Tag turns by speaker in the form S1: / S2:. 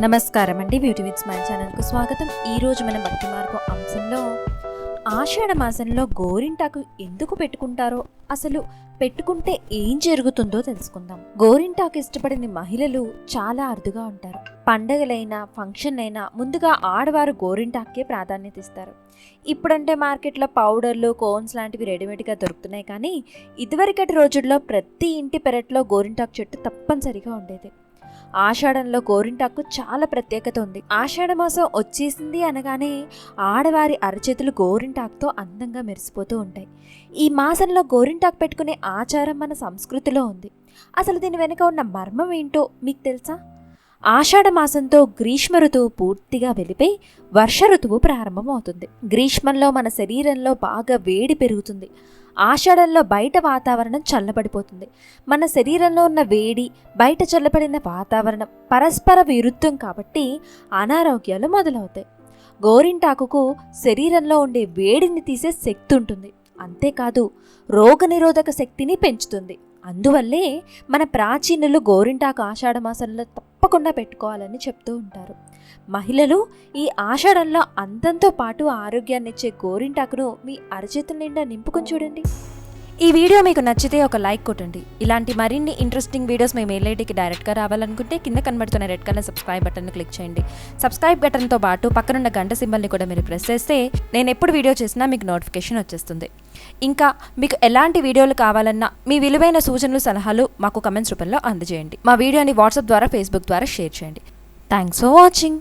S1: నమస్కారం అండి, beauty with smile ఛానల్కు స్వాగతం. ఈరోజు మన భక్తి మార్గం అంశంలో ఆషాఢ మాసంలో గోరింటాకు ఎందుకు పెట్టుకుంటారో, అసలు పెట్టుకుంటే ఏం జరుగుతుందో తెలుసుకుందాం. గోరింటాకు ఇష్టపడిన మహిళలు చాలా అరుదుగా ఉంటారు. పండగలైనా ఫంక్షన్లైనా ముందుగా ఆడవారు గోరింటాకే ప్రాధాన్యత ఇస్తారు. ఇప్పుడంటే మార్కెట్లో పౌడర్లు, కోన్స్ లాంటివి రెడీమేడ్గా దొరుకుతున్నాయి. కానీ ఇదివరకటి రోజుల్లో ప్రతి ఇంటి పెరట్లో గోరింటాకు చెట్టు తప్పనిసరిగా ఉండేది. ఆషాఢంలో గోరింటాకు చాలా ప్రత్యేకత ఉంది. ఆషాఢ మాసం వచ్చేసింది అనగానే ఆడవారి అరచేతులు గోరింటాకుతో అందంగా మెరిసిపోతూ ఉంటాయి. ఈ మాసంలో గోరింటాకు పెట్టుకునే ఆచారం మన సంస్కృతిలో ఉంది. అసలు దీని వెనుక ఉన్న మర్మం ఏంటో మీకు తెలుసా? ఆషాఢ మాసంతో గ్రీష్మ ఋతువు పూర్తిగా వెళ్ళిపోయి వర్ష ఋతువు ప్రారంభమవుతుంది. గ్రీష్మంలో మన శరీరంలో బాగా వేడి పెరుగుతుంది. ఆషాఢంలో బయట వాతావరణం చల్లబడిపోతుంది. మన శరీరంలో ఉన్న వేడి, బయట చల్లబడిన వాతావరణం పరస్పర విరుద్ధం కాబట్టి అనారోగ్యాలు మొదలవుతాయి. గోరింటాకుకు శరీరంలో ఉండే వేడిని తీసే శక్తి ఉంటుంది. అంతేకాదు రోగనిరోధక శక్తిని పెంచుతుంది. అందువల్లే మన ప్రాచీనులు గోరింటాకు ఆషాఢ మాసంలో తప్పకుండా పెట్టుకోవాలని చెప్తూ ఉంటారు. మహిళలు ఈ ఆషాఢంలో అందంతో పాటు ఆరోగ్యాన్ని ఇచ్చే గోరింటాకును మీ అరచేతుల నిండా నింపుకొని చూడండి. ఈ వీడియో మీకు నచ్చితే ఒక లైక్ కొట్టండి. ఇలాంటి మరిన్ని ఇంట్రెస్టింగ్ వీడియోస్ మీ మెయిల్ ఐడికి డైరెక్ట్గా రావాలనుకుంటే కింద కనబడుతున్న రెడ్ కలర్ సబ్స్క్రైబ్ బటన్ను క్లిక్ చేయండి. సబ్స్క్రైబ్ బటన్తో పాటు పక్కనున్న గంట సింబల్ని కూడా మీరు ప్రెస్ చేస్తే నేను ఎప్పుడు వీడియో చేసినా మీకు నోటిఫికేషన్ వచ్చేస్తుంది. ఇంకా మీకు ఎలాంటి వీడియోలు కావాలన్నా మీ విలువైన సూచనలు, సలహాలు మాకు కమెంట్స్ రూపంలో అందజేయండి. మా వీడియోని వాట్సాప్ ద్వారా, ఫేస్బుక్ ద్వారా షేర్ చేయండి. Thanks for watching.